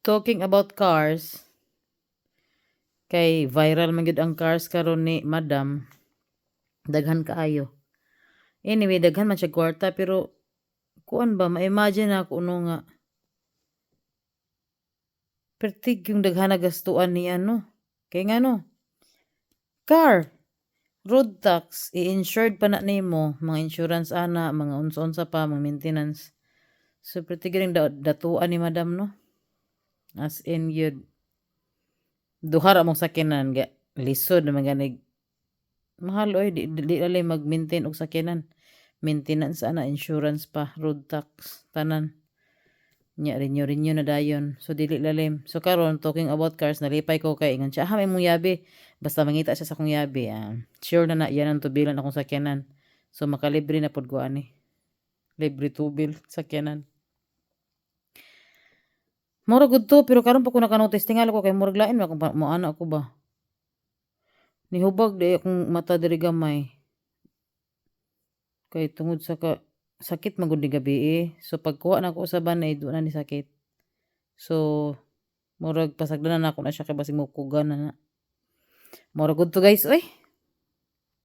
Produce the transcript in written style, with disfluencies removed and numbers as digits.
Talking about cars, kay viral man gyud ang cars karon ni Madam. Daghan kaayo. Anyway, daghan man siya kwarta pero kuan ba ma-imagine ako no nga pertig yung daghan na gastuan ni ano. Kay nga no, car, road tax, i-insured pa na nimo, mga insurance ana, mga unsa-unsa pa, mga maintenance. So pertig ring datuan ni Madam no. As in yun, duha ra mong sakyanan ga lisod naman ganig mahal oy di lalay mag-maintain og sakyanan. Maintenance ana, insurance pa, road tax, tanan. Nya renew na dayon. So dili lalim. So karon talking about cars nalipay ko kay ingon siya, may mong yabi. Basta mangita siya sa akong yabi. Sure na yan ang tubilan akong sakyanan. So makalibre na pud ko ani. Libre tubil sakyanan. Mura gud to pero karon pa ko nakanotice tingali ko kay murag lain mo ana ko ba. Nihubag di akong mata diri gamay. Kay tungod sa sakit man gud ni gabi eh. So pagkuha na ko sa banay do na ni sakit. So murag pasagdanan na ako na siya kay basig mo kugan na. Murag gud to guys oy.